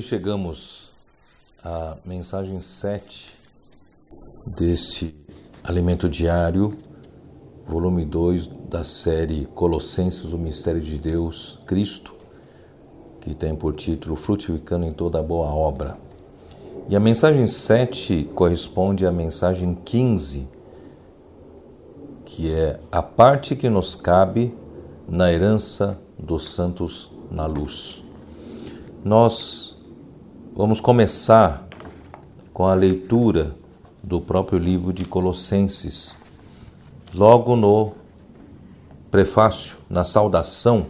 chegamos à mensagem 7 deste Alimento Diário, volume 2 da série Colossenses, o Mistério de Deus, Cristo, que tem por título Frutificando em Toda Boa Obra. E a mensagem 7 corresponde à mensagem 15, que é a parte que nos cabe na herança dos santos na luz. Nós vamos começar com a leitura do próprio livro de Colossenses. Logo no prefácio, na saudação,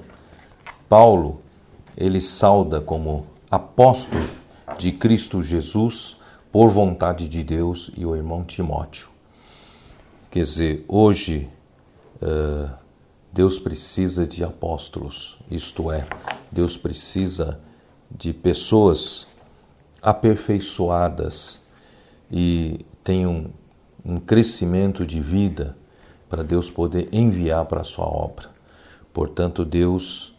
Paulo, ele sauda como apóstolo de Cristo Jesus por vontade de Deus e o irmão Timóteo. Quer dizer, hoje Deus precisa de apóstolos, isto é, Deus precisa de pessoas aperfeiçoadas e tenham um crescimento de vida para Deus poder enviar para a sua obra. Portanto, Deus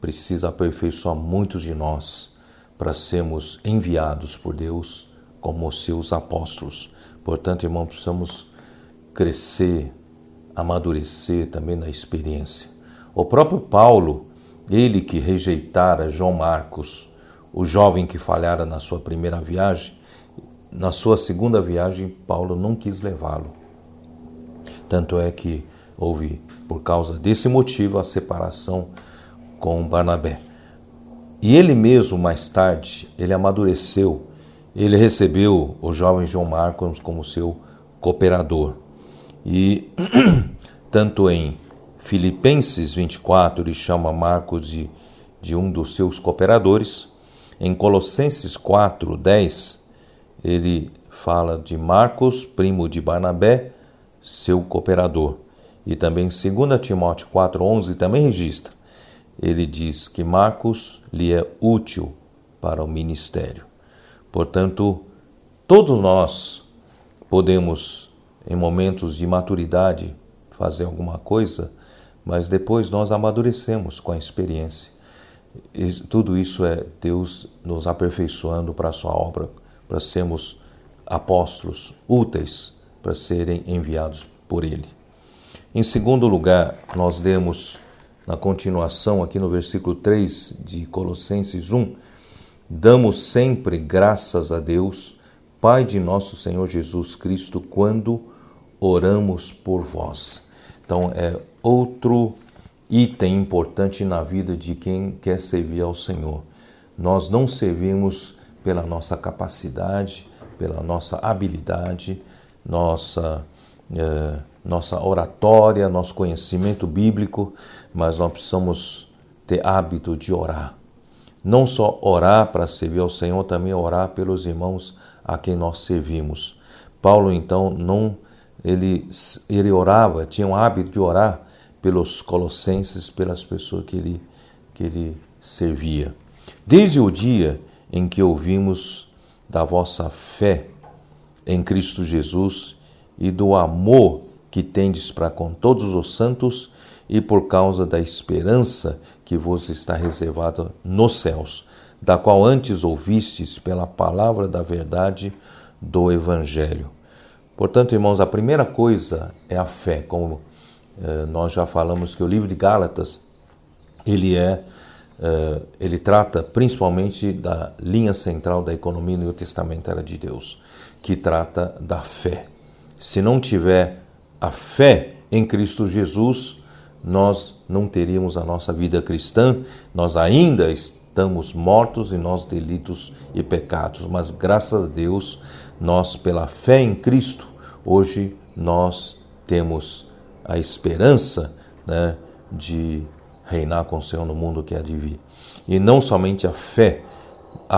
precisa aperfeiçoar muitos de nós para sermos enviados por Deus como seus apóstolos. Portanto, irmão, precisamos crescer, amadurecer também na experiência. O próprio Paulo, ele que rejeitara João Marcos, o jovem que falhara na sua primeira viagem, na sua segunda viagem, Paulo não quis levá-lo. Tanto é que houve, por causa desse motivo, a separação com Barnabé. E ele mesmo, mais tarde, ele amadureceu, ele recebeu o jovem João Marcos como seu cooperador. E tanto em Filipenses 24, ele chama Marcos de um dos seus cooperadores. Em Colossenses 4, 10, ele fala de Marcos, primo de Barnabé, seu cooperador. E também em 2 Timóteo 4, 11, também registra. Ele diz que Marcos lhe é útil para o ministério. Portanto, todos nós podemos, em momentos de maturidade, fazer alguma coisa, mas depois nós amadurecemos com a experiência. E tudo isso é Deus nos aperfeiçoando para a sua obra, para sermos apóstolos úteis, para serem enviados por Ele. Em segundo lugar, nós lemos na continuação, aqui no versículo 3 de Colossenses 1, damos sempre graças a Deus, Pai de nosso Senhor Jesus Cristo, quando oramos por vós. Então, é outro item importante na vida de quem quer servir ao Senhor. Nós não servimos pela nossa capacidade, pela nossa habilidade, nossa oratória, nosso conhecimento bíblico, mas nós precisamos ter hábito de orar. Não só orar para servir ao Senhor, também orar pelos irmãos a quem nós servimos. Paulo, então, ele orava, tinha um hábito de orar pelos colossenses, pelas pessoas que ele servia. Desde o dia em que ouvimos da vossa fé em Cristo Jesus e do amor que tendes para com todos os santos e por causa da esperança que vos está reservada nos céus, da qual antes ouvistes pela palavra da verdade do Evangelho. Portanto, irmãos, a primeira coisa é a fé. Como nós já falamos que o livro de Gálatas, ele trata principalmente da linha central da economia neotestamentária de Deus, que trata da fé. Se não tiver a fé em Cristo Jesus, nós não teríamos a nossa vida cristã, nós ainda estamos mortos em nossos delitos e pecados, mas graças a Deus, nós pela fé em Cristo, hoje nós temos a esperança, né, de reinar com o Senhor no mundo que há de vir. E não somente a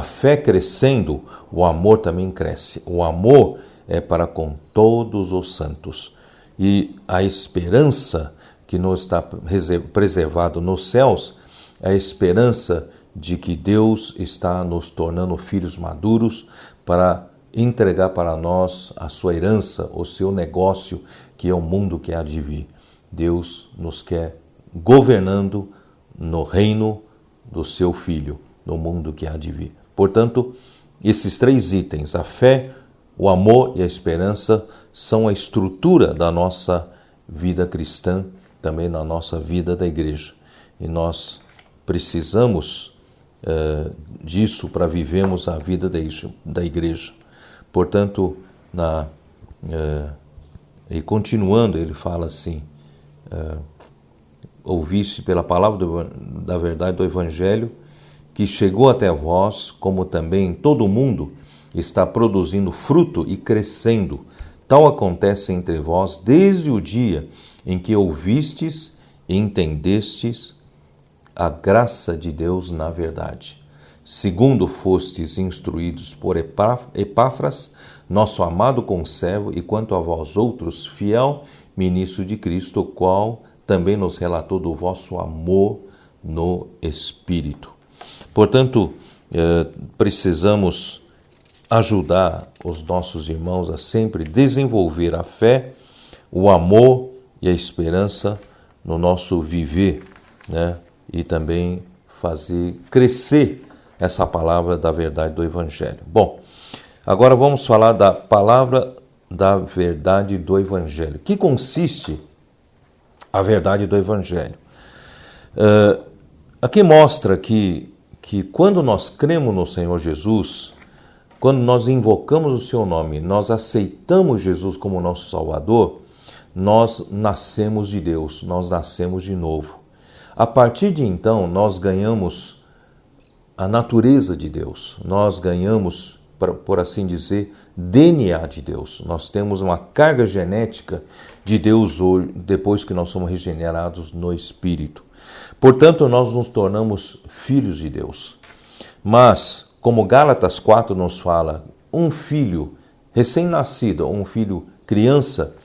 fé crescendo, o amor também cresce. O amor é para com todos os santos. E a esperança que nos está preservado nos céus é a esperança de que Deus está nos tornando filhos maduros para entregar para nós a sua herança, o seu negócio, que é o mundo que há de vir. Deus nos quer governando no reino do seu Filho, no mundo que há de vir. Portanto, esses 3 itens, a fé, o amor e a esperança, são a estrutura da nossa vida cristã, também na nossa vida da igreja. E nós precisamos disso para vivermos a vida da igreja. Portanto, e continuando, ele fala assim, ouviste pela palavra da verdade do Evangelho, que chegou até vós, como também todo mundo está produzindo fruto e crescendo. Tal acontece entre vós desde o dia em que ouvistes e entendestes a graça de Deus na verdade. Segundo fostes instruídos por Epáfras, nosso amado conservo, e quanto a vós outros, fiel ministro de Cristo, o qual também nos relatou do vosso amor no Espírito. Portanto, precisamos ajudar os nossos irmãos a sempre desenvolver a fé, o amor e a esperança no nosso viver, né? E também fazer crescer essa palavra da verdade do Evangelho. Bom, agora vamos falar da palavra da verdade do Evangelho. Que consiste a verdade do Evangelho? Aqui mostra que quando nós cremos no Senhor Jesus, quando nós invocamos o seu nome, nós aceitamos Jesus como nosso Salvador, nós nascemos de Deus, nós nascemos de novo. A partir de então, nós ganhamos a natureza de Deus, nós ganhamos, por assim dizer, DNA de Deus. Nós temos uma carga genética de Deus hoje, depois que nós somos regenerados no Espírito. Portanto, nós nos tornamos filhos de Deus. Mas, como Gálatas 4 nos fala, um filho recém-nascido, um filho criança,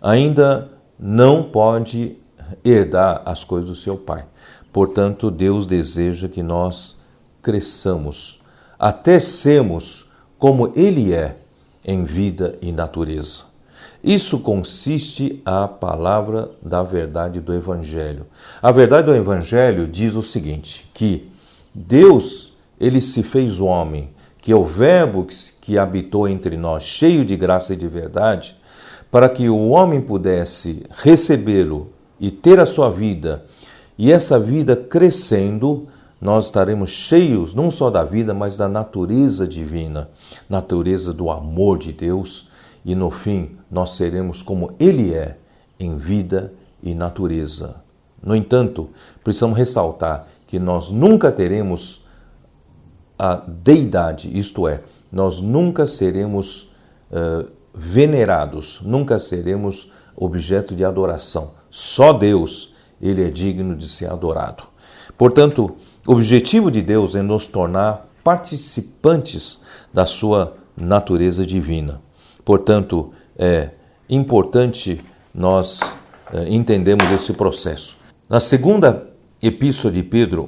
ainda não pode herdar as coisas do seu pai. Portanto, Deus deseja que nós cresçamos até sermos como Ele é em vida e natureza. Isso consiste a palavra da verdade do Evangelho. A verdade do Evangelho diz o seguinte, que Deus, Ele se fez homem, que é o Verbo que habitou entre nós, cheio de graça e de verdade, para que o homem pudesse recebê-lo e ter a sua vida, e essa vida crescendo, nós estaremos cheios não só da vida, mas da natureza divina, natureza do amor de Deus, e no fim nós seremos como Ele é em vida e natureza. No entanto, precisamos ressaltar que nós nunca teremos a deidade, isto é, nós nunca seremos venerados, nunca seremos objeto de adoração. Só Deus, Ele é digno de ser adorado. Portanto, o objetivo de Deus é nos tornar participantes da sua natureza divina. Portanto, é importante nós entendermos esse processo. Na segunda epístola de Pedro,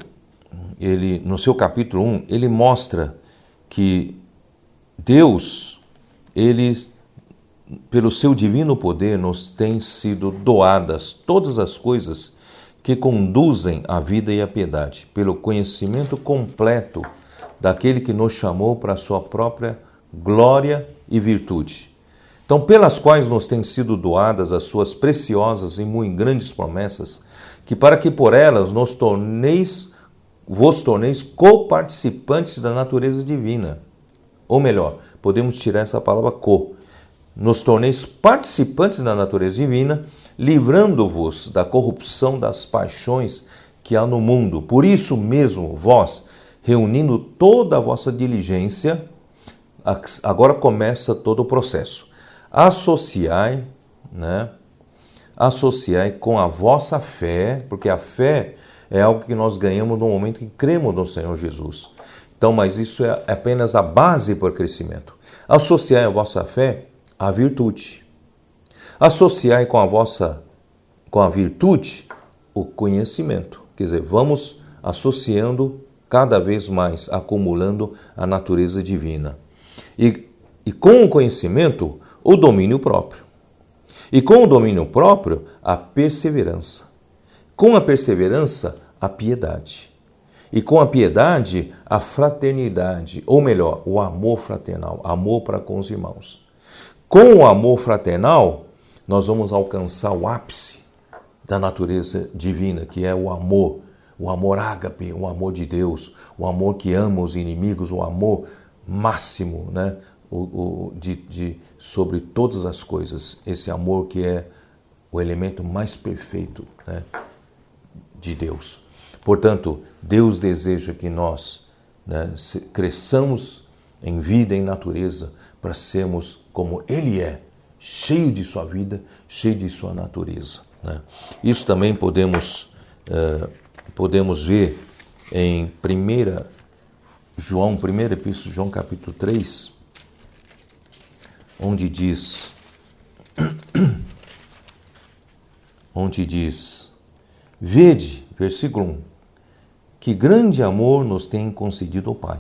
ele, no seu capítulo 1, ele mostra que Deus, Ele, pelo seu divino poder, nos tem sido doadas todas as coisas que conduzem à vida e à piedade, pelo conhecimento completo daquele que nos chamou para a sua própria glória e virtude. Então, pelas quais nos têm sido doadas as suas preciosas e muito grandes promessas, que para que por elas vos torneis coparticipantes da natureza divina. Ou melhor, podemos tirar essa palavra co. Nos torneis participantes da natureza divina, livrando-vos da corrupção das paixões que há no mundo. Por isso mesmo, vós, reunindo toda a vossa diligência, agora começa todo o processo. Associai com a vossa fé, porque a fé é algo que nós ganhamos no momento que cremos no Senhor Jesus. Então, mas isso é apenas a base para o crescimento. Associai a vossa fé à virtude. Associai com a virtude o conhecimento. Quer dizer, vamos associando cada vez mais, acumulando a natureza divina. E com o conhecimento, o domínio próprio. E com o domínio próprio, a perseverança. Com a perseverança, a piedade. E com a piedade, a fraternidade, ou melhor, o amor fraternal, amor para com os irmãos. Com o amor fraternal, nós vamos alcançar o ápice da natureza divina, que é o amor ágape, o amor de Deus, o amor que ama os inimigos, o amor máximo, né? Sobre todas as coisas, esse amor que é o elemento mais perfeito, né, de Deus. Portanto, Deus deseja que nós, né, cresçamos em vida e em natureza para sermos como Ele é, cheio de sua vida, cheio de sua natureza, né? Isso também podemos ver em 1 João, primeira epístola de João, capítulo 3, onde diz, vede, versículo 1, que grande amor nos tem concedido o Pai,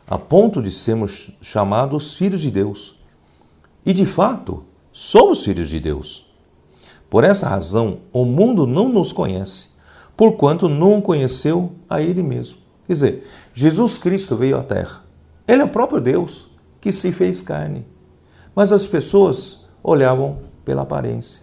a ponto de sermos chamados filhos de Deus. E de fato, somos filhos de Deus. Por essa razão, o mundo não nos conhece, porquanto não conheceu a Ele mesmo. Quer dizer, Jesus Cristo veio à Terra. Ele é o próprio Deus que se fez carne. Mas as pessoas olhavam pela aparência.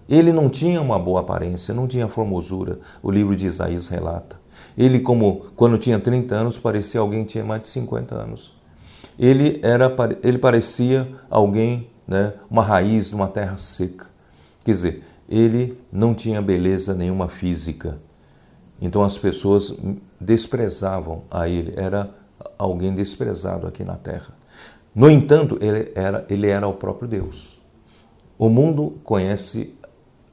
Ele não tinha uma boa aparência, não tinha formosura. O livro de Isaías relata. Ele, quando tinha 30 anos, parecia alguém que tinha mais de 50 anos. Ele parecia alguém, né, uma raiz de uma terra seca. Quer dizer, ele não tinha beleza nenhuma física. Então as pessoas desprezavam a ele. Era alguém desprezado aqui na terra. No entanto, ele era o próprio Deus. O mundo conhece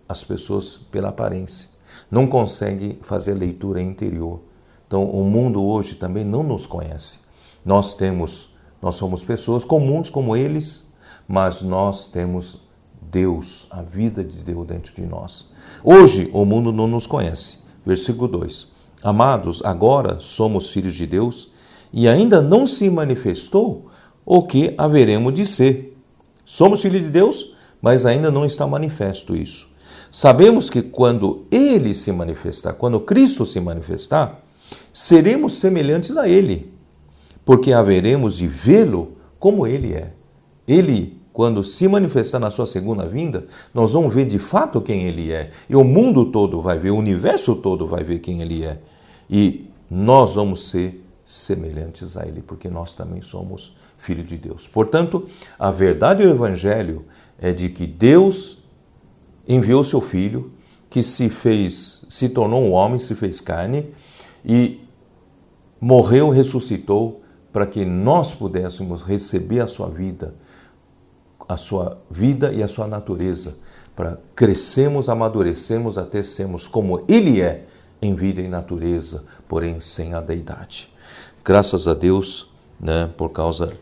as pessoas pela aparência. Não consegue fazer leitura interior. Então, o mundo hoje também não nos conhece. Nós somos pessoas comuns como eles, mas nós temos Deus, a vida de Deus dentro de nós. Hoje, o mundo não nos conhece. Versículo 2. Amados, agora somos filhos de Deus e ainda não se manifestou o que haveremos de ser. Somos filhos de Deus, mas ainda não está manifesto isso. Sabemos que quando Ele se manifestar, quando Cristo se manifestar, seremos semelhantes a Ele, porque haveremos de vê-lo como Ele é. Ele, quando se manifestar na sua segunda vinda, nós vamos ver de fato quem Ele é. E o mundo todo vai ver, o universo todo vai ver quem Ele é. E nós vamos ser semelhantes a Ele, porque nós também somos filhos de Deus. Portanto, a verdade do Evangelho é de que Deus enviou seu Filho, que se tornou um homem, se fez carne, e morreu, ressuscitou, para que nós pudéssemos receber a sua vida e a sua natureza, para crescermos, amadurecermos até sermos como Ele é, em vida e natureza, porém sem a deidade. Graças a Deus, né, por causa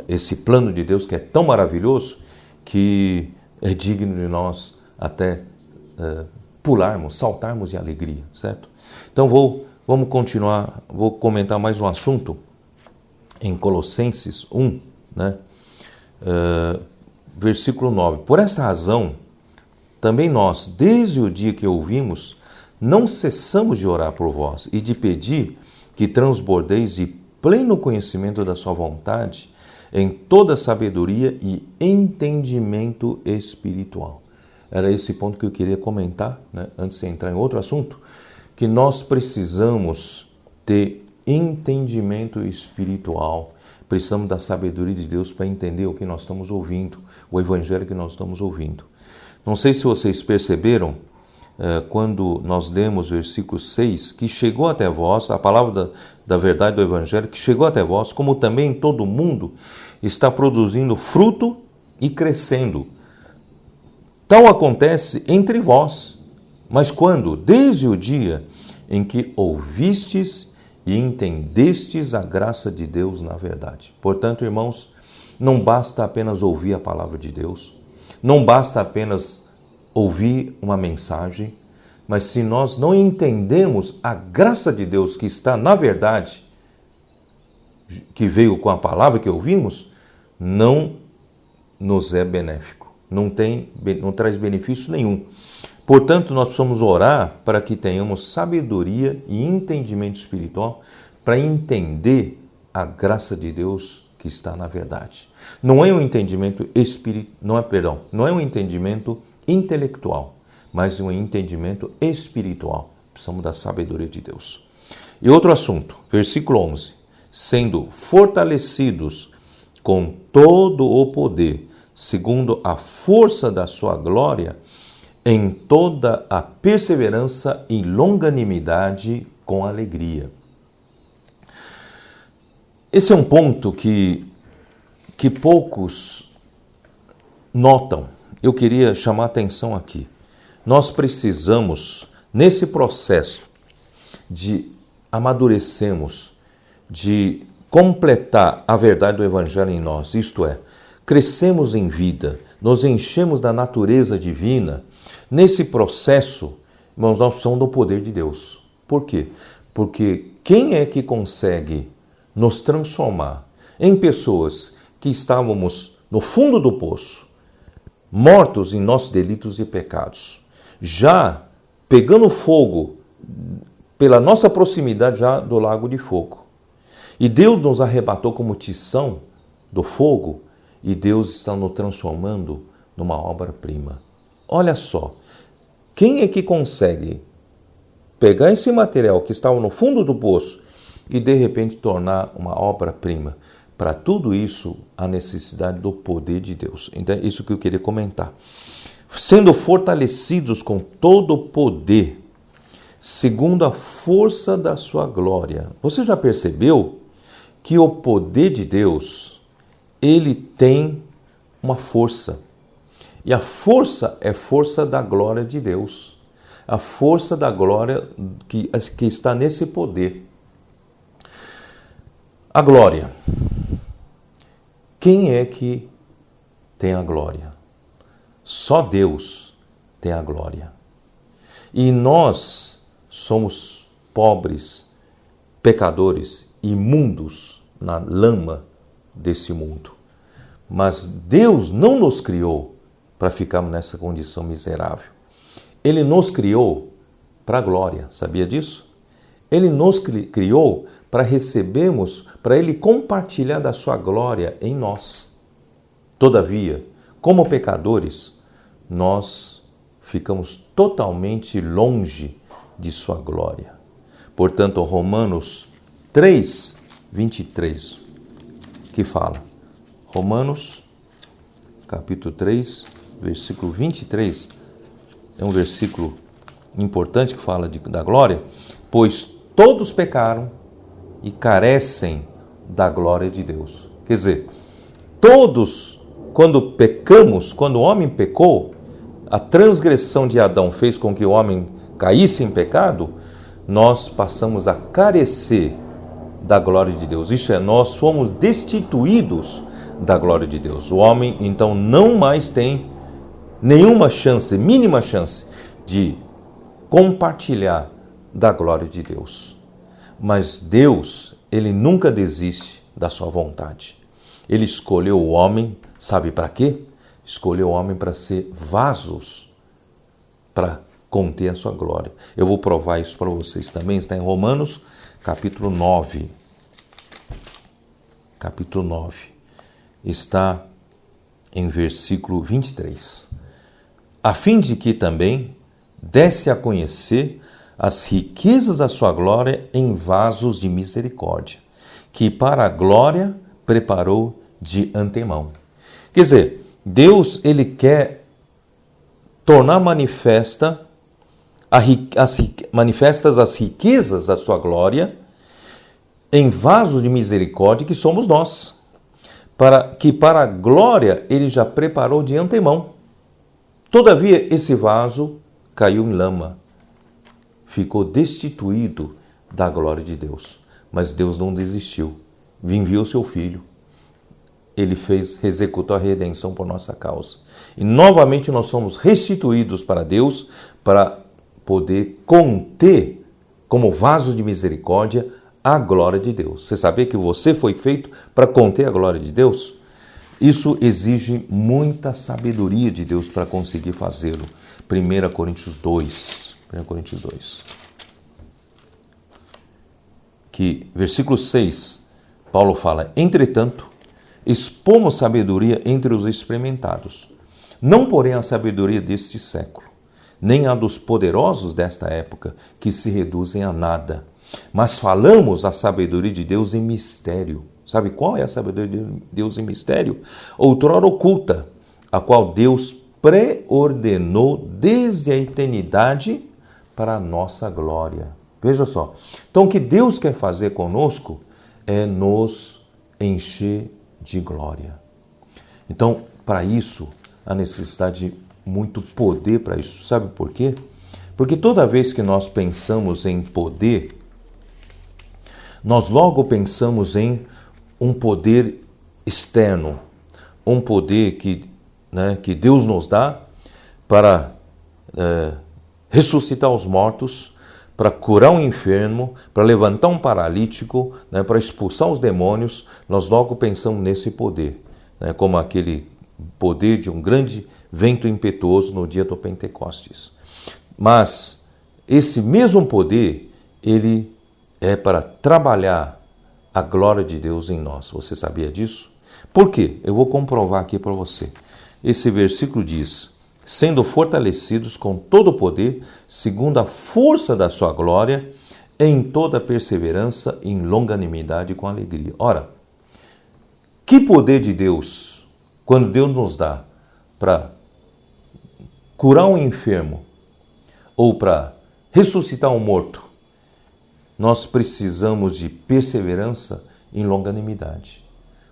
esse plano de Deus que é tão maravilhoso, que é digno de nós até pularmos, saltarmos de alegria, certo? Então vamos continuar, vou comentar mais um assunto em Colossenses 1, né? Versículo 9. Por esta razão, também nós, desde o dia que ouvimos, não cessamos de orar por vós e de pedir que transbordeis de pleno conhecimento da sua vontade em toda sabedoria e entendimento espiritual. Era esse ponto que eu queria comentar, né, antes de entrar em outro assunto, que nós precisamos ter entendimento espiritual, precisamos da sabedoria de Deus para entender o que nós estamos ouvindo, o evangelho que nós estamos ouvindo. Não sei se vocês perceberam, quando nós lemos versículo 6, que chegou até vós, a palavra da verdade do evangelho, que chegou até vós, como também todo mundo está produzindo fruto e crescendo. Tal acontece entre vós, mas quando? Desde o dia em que ouvistes e entendestes a graça de Deus na verdade. Portanto, irmãos, não basta apenas ouvir a palavra de Deus, não basta apenas ouvir uma mensagem, mas se nós não entendemos a graça de Deus que está na verdade, que veio com a palavra que ouvimos, não nos é benéfico, não traz benefício nenhum. Portanto, nós precisamos orar para que tenhamos sabedoria e entendimento espiritual para entender a graça de Deus que está na verdade. Não é um entendimento não é um entendimento intelectual, mas um entendimento espiritual. Precisamos da sabedoria de Deus. E outro assunto, versículo 11. Sendo fortalecidos com todo o poder, segundo a força da sua glória, em toda a perseverança e longanimidade com alegria. Esse é um ponto que poucos notam. Eu queria chamar a atenção aqui. Nós precisamos, nesse processo de amadurecermos, de completar a verdade do Evangelho em nós, isto é, crescemos em vida, nos enchemos da natureza divina. Nesse processo, irmãos, nós precisamos do poder de Deus. Por quê? Porque quem é que consegue nos transformar em pessoas que estávamos no fundo do poço, mortos em nossos delitos e pecados, já pegando fogo pela nossa proximidade já do lago de fogo. E Deus nos arrebatou como tição do fogo e Deus está nos transformando numa obra-prima. Olha só, quem é que consegue pegar esse material que estava no fundo do poço e de repente tornar uma obra-prima? Para tudo isso, a necessidade do poder de Deus. Então, é isso que eu queria comentar. Sendo fortalecidos com todo o poder, segundo a força da sua glória. Você já percebeu que o poder de Deus, ele tem uma força. E a força é força da glória de Deus. A força da glória que está nesse poder. A glória. Quem é que tem a glória? Só Deus tem a glória. E nós somos pobres, pecadores, imundos na lama desse mundo. Mas Deus não nos criou para ficarmos nessa condição miserável. Ele nos criou para a glória, sabia disso? Ele nos criou para recebermos, para Ele compartilhar da sua glória em nós. Todavia, como pecadores, nós ficamos totalmente longe de sua glória. Portanto, Romanos 3, 23, que fala, Romanos, capítulo 3, versículo 23, é um versículo importante que fala da glória, pois todos pecaram e carecem da glória de Deus. Quer dizer, todos, quando pecamos, quando o homem pecou, a transgressão de Adão fez com que o homem caísse em pecado, nós passamos a carecer da glória de Deus. Isso é, nós fomos destituídos da glória de Deus. O homem, então, não mais tem nenhuma chance, mínima chance, de compartilhar da glória de Deus. Mas Deus, Ele nunca desiste da sua vontade. Ele escolheu o homem, sabe para quê? Escolheu o homem para ser vasos, para conter a sua glória. Eu vou provar isso para vocês também. Está em Romanos, capítulo 9. Capítulo 9. Está em versículo 23. A fim de que também desse a conhecer as riquezas da sua glória em vasos de misericórdia, que para a glória preparou de antemão. Quer dizer, Deus, Ele quer tornar manifestas as riquezas da sua glória em vasos de misericórdia que somos nós, para a glória Ele já preparou de antemão. Todavia, esse vaso caiu em lama, ficou destituído da glória de Deus. Mas Deus não desistiu, enviou seu Filho. Ele executou a redenção por nossa causa. E novamente nós somos restituídos para Deus para poder conter, como vaso de misericórdia, a glória de Deus. Você sabia que você foi feito para conter a glória de Deus? Isso exige muita sabedoria de Deus para conseguir fazê-lo. 1 Coríntios 2. 1 Coríntios 2. Que, versículo 6, Paulo fala: entretanto, expomos sabedoria entre os experimentados, não porém a sabedoria deste século, nem a dos poderosos desta época, que se reduzem a nada, mas falamos a sabedoria de Deus em mistério. Sabe qual é a sabedoria de Deus em mistério? Outrora oculta, a qual Deus preordenou desde a eternidade para a nossa glória. Veja só. Então, o que Deus quer fazer conosco é nos encher de glória. Então, para isso, há necessidade de muito poder para isso. Sabe por quê? Porque toda vez que nós pensamos em poder, nós logo pensamos em um poder externo, um poder que Deus nos dá para ressuscitar os mortos, para curar um enfermo, para levantar um paralítico, para expulsar os demônios. Nós logo pensamos nesse poder, como aquele poder de um grande vento impetuoso no dia do Pentecostes. Mas esse mesmo poder, ele é para trabalhar a glória de Deus em nós. Você sabia disso? Por quê? Eu vou comprovar aqui para você. Esse versículo diz: sendo fortalecidos com todo o poder, segundo a força da sua glória, em toda perseverança e em longanimidade com alegria. Ora, que poder de Deus, quando Deus nos dá para curar um enfermo ou para ressuscitar um morto, nós precisamos de perseverança em longanimidade.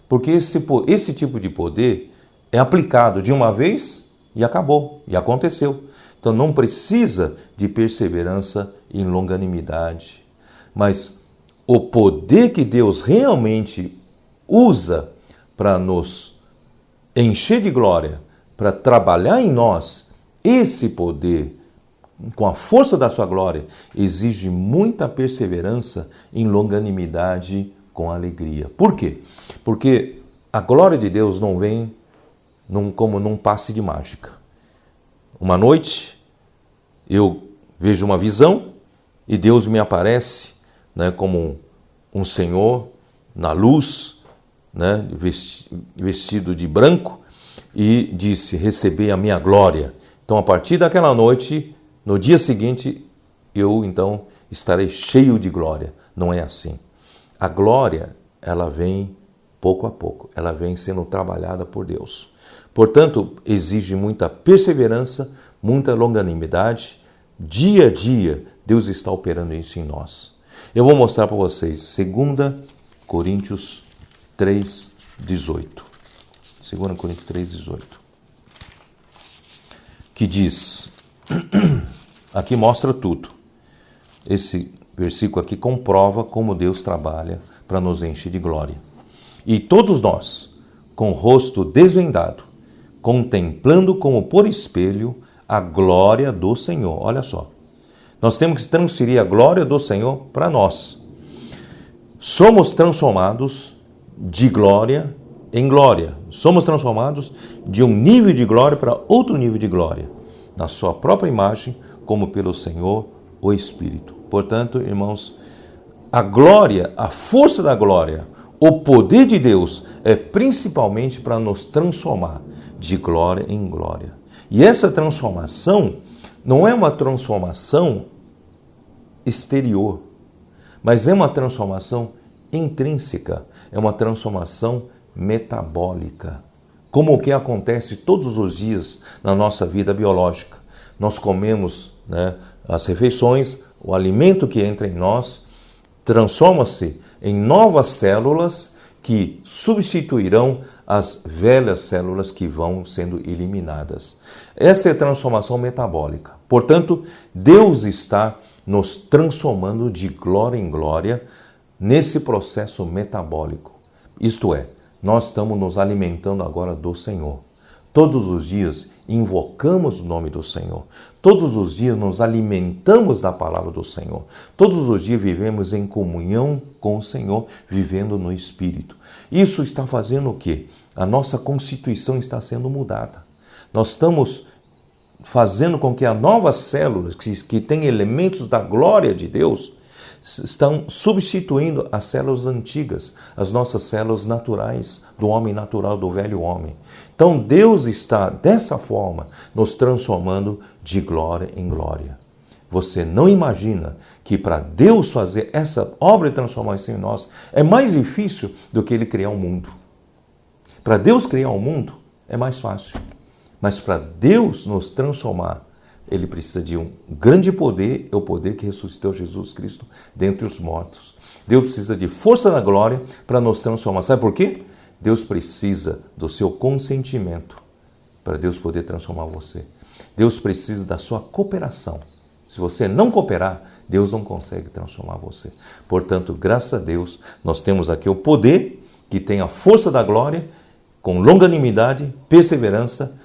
Porque esse tipo de poder é aplicado de uma vez e acabou, e aconteceu. Então não precisa de perseverança em longanimidade. Mas o poder que Deus realmente usa para nos encher de glória, para trabalhar em nós, esse poder, com a força da sua glória, exige muita perseverança em longanimidade com alegria. Por quê? Porque a glória de Deus não vem como num passe de mágica. Uma noite eu vejo uma visão e Deus me aparece como um Senhor na luz, vestido de branco, e disse: recebei a minha glória. Então, a partir daquela noite, no dia seguinte, eu então estarei cheio de glória. Não é assim. A glória, ela vem pouco a pouco, ela vem sendo trabalhada por Deus. Portanto, exige muita perseverança, muita longanimidade. Dia a dia, Deus está operando isso em nós. Eu vou mostrar para vocês 2 Coríntios 3, 18. 2 Coríntios 3, 18. Que diz, aqui mostra tudo. Esse versículo aqui comprova como Deus trabalha para nos encher de glória. E todos nós, com o rosto desvendado, contemplando como por espelho a glória do Senhor. Olha só, nós temos que transferir a glória do Senhor para nós. Somos transformados de glória em glória. Somos transformados de um nível de glória para outro nível de glória, na sua própria imagem, como pelo Senhor, o Espírito. Portanto, irmãos, a glória, a força da glória, o poder de Deus é principalmente para nos transformar de glória em glória. E essa transformação não é uma transformação exterior, mas é uma transformação intrínseca, é uma transformação metabólica, como o que acontece todos os dias na nossa vida biológica. Nós comemos as refeições, o alimento que entra em nós transforma-se em novas células que substituirão as velhas células que vão sendo eliminadas. Essa é a transformação metabólica. Portanto, Deus está nos transformando de glória em glória nesse processo metabólico. Isto é, nós estamos nos alimentando agora do Senhor. Todos os dias invocamos o nome do Senhor. Todos os dias nos alimentamos da palavra do Senhor. Todos os dias vivemos em comunhão com o Senhor, vivendo no Espírito. Isso está fazendo o quê? A nossa constituição está sendo mudada. Nós estamos fazendo com que as novas células, que têm elementos da glória de Deus, estão substituindo as células antigas, as nossas células naturais, do homem natural, do velho homem. Então Deus está, dessa forma, nos transformando de glória em glória. Você não imagina que para Deus fazer essa obra de transformação em nós é mais difícil do que Ele criar um mundo. Para Deus criar um mundo é mais fácil. Mas para Deus nos transformar, Ele precisa de um grande poder, é o poder que ressuscitou Jesus Cristo dentre os mortos. Deus precisa de força da glória para nos transformar. Sabe por quê? Deus precisa do seu consentimento para Deus poder transformar você. Deus precisa da sua cooperação. Se você não cooperar, Deus não consegue transformar você. Portanto, graças a Deus, nós temos aqui o poder que tem a força da glória, com longanimidade, perseverança,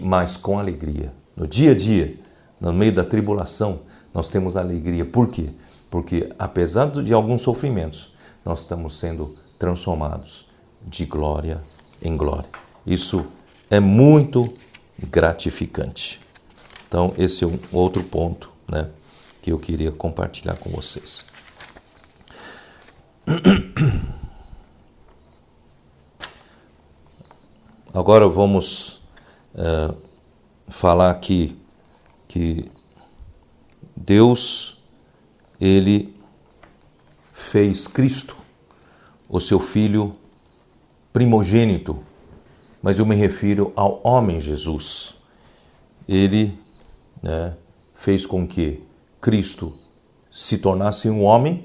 mas com alegria. No dia a dia, no meio da tribulação, nós temos alegria. Por quê? Porque, apesar de alguns sofrimentos, nós estamos sendo transformados de glória em glória. Isso é muito gratificante. Então, esse é um outro ponto, né, que eu queria compartilhar com vocês. Agora vamos falar aqui que Deus, Ele fez Cristo, o seu Filho primogênito, mas eu me refiro ao homem Jesus. Ele, né, fez com que Cristo se tornasse um homem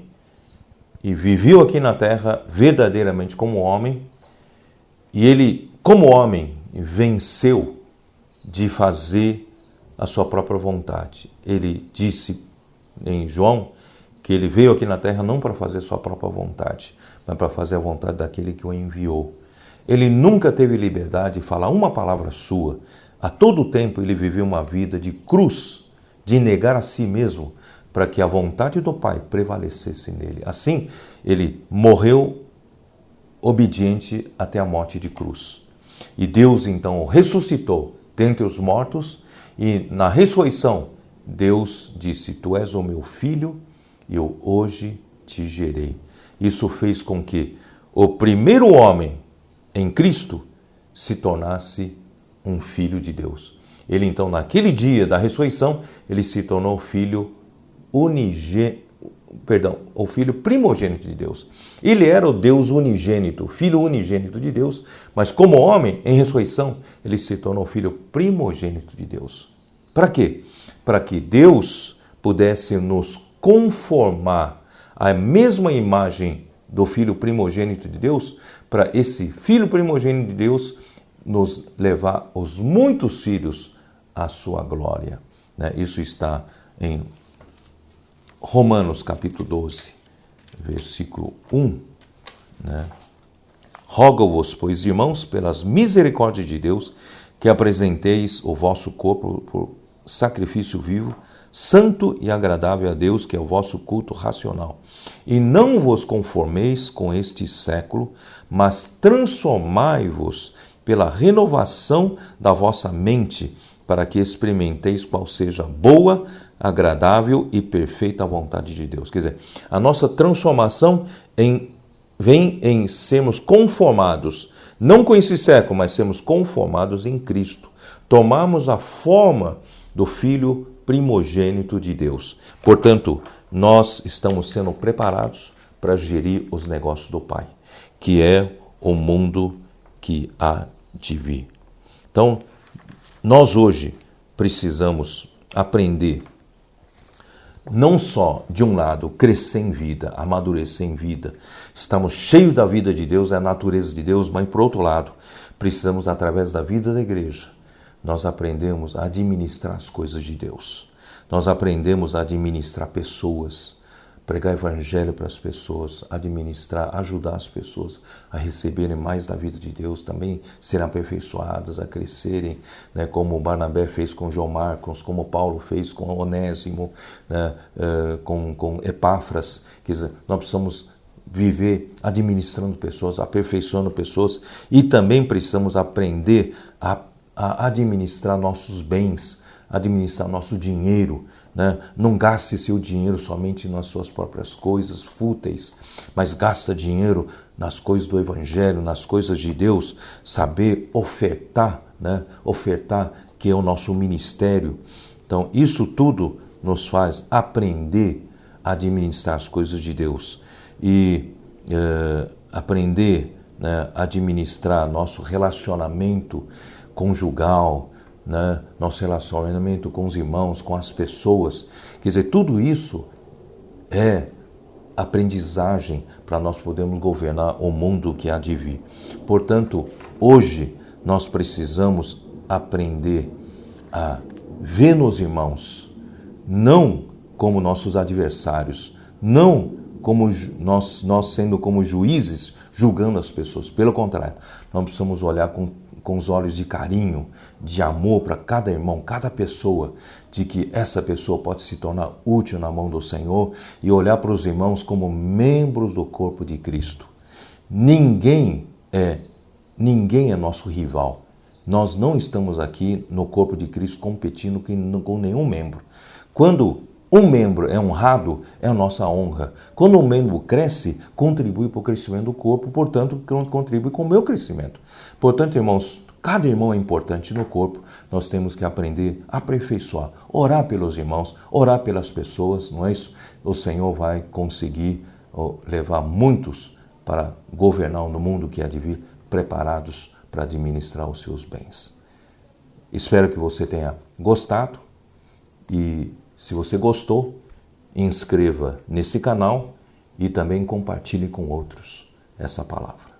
e viveu aqui na terra verdadeiramente como homem, e ele, como homem, venceu de fazer a sua própria vontade. Ele disse em João que ele veio aqui na terra não para fazer a sua própria vontade, mas para fazer a vontade daquele que o enviou. Ele nunca teve liberdade de falar uma palavra sua. A todo tempo ele viveu uma vida de cruz, de negar a si mesmo, para que a vontade do Pai prevalecesse nele. Assim, ele morreu obediente até a morte de cruz. E Deus, então, o ressuscitou dentre os mortos, e na ressurreição, Deus disse: Tu és o meu filho, e eu hoje te gerei. Isso fez com que o primeiro homem em Cristo se tornasse um filho de Deus. Ele, então, naquele dia da ressurreição, ele se tornou o filho primogênito de Deus. Ele era o Deus unigênito, filho unigênito de Deus, mas como homem, em ressurreição, ele se tornou filho primogênito de Deus. Para quê? Para que Deus pudesse nos conformar à mesma imagem do filho primogênito de Deus, para esse filho primogênito de Deus nos levar os muitos filhos à sua glória. Isso está em Romanos capítulo 12, versículo 1. Rogo-vos, pois, irmãos, pelas misericórdias de Deus, que apresenteis o vosso corpo por sacrifício vivo, santo e agradável a Deus, que é o vosso culto racional. E não vos conformeis com este século, mas transformai-vos pela renovação da vossa mente, para que experimenteis qual seja boa, agradável e perfeita vontade de Deus. Quer dizer, a nossa transformação vem em sermos conformados, não com esse século, mas sermos conformados em Cristo. Tomarmos a forma do Filho primogênito de Deus. Portanto, nós estamos sendo preparados para gerir os negócios do Pai, que é o mundo que há de vir. Então, nós hoje precisamos aprender não só, de um lado, crescer em vida, amadurecer em vida. Estamos cheios da vida de Deus, é a natureza de Deus, mas, por outro lado, precisamos, através da vida da igreja, nós aprendemos a administrar as coisas de Deus. Nós aprendemos a administrar pessoas, pregar evangelho para as pessoas, administrar, ajudar as pessoas a receberem mais da vida de Deus, também serem aperfeiçoadas, a crescerem, como Barnabé fez com João Marcos, como Paulo fez com Onésimo, com Epáfras. Quer dizer, nós precisamos viver administrando pessoas, aperfeiçoando pessoas, e também precisamos aprender a administrar nossos bens, administrar nosso dinheiro, né? Não gaste seu dinheiro somente nas suas próprias coisas fúteis, mas gasta dinheiro nas coisas do Evangelho, nas coisas de Deus, saber ofertar, né? Ofertar, que é o nosso ministério. Então, isso tudo nos faz aprender a administrar as coisas de Deus e aprender, né, a administrar nosso relacionamento conjugal, né, nosso relacionamento com os irmãos, com as pessoas. Quer dizer, tudo isso é aprendizagem para nós podermos governar o mundo que há de vir. Portanto, hoje nós precisamos aprender a ver nos irmãos, não como nossos adversários, não como nós sendo como juízes julgando as pessoas. Pelo contrário, nós precisamos olhar com os olhos de carinho, de amor para cada irmão, cada pessoa, de que essa pessoa pode se tornar útil na mão do Senhor e olhar para os irmãos como membros do corpo de Cristo. Ninguém é nosso rival. Nós não estamos aqui no corpo de Cristo competindo com nenhum membro. Quando um membro é honrado, é a nossa honra. Quando um membro cresce, contribui para o crescimento do corpo, portanto, contribui com o meu crescimento. Portanto, irmãos, cada irmão é importante no corpo, nós temos que aprender a aperfeiçoar, orar pelos irmãos, orar pelas pessoas, não é isso? O Senhor vai conseguir levar muitos para governar no mundo que há de vir, preparados para administrar os seus bens. Espero que você tenha gostado e, se você gostou, inscreva nesse canal e também compartilhe com outros essa palavra.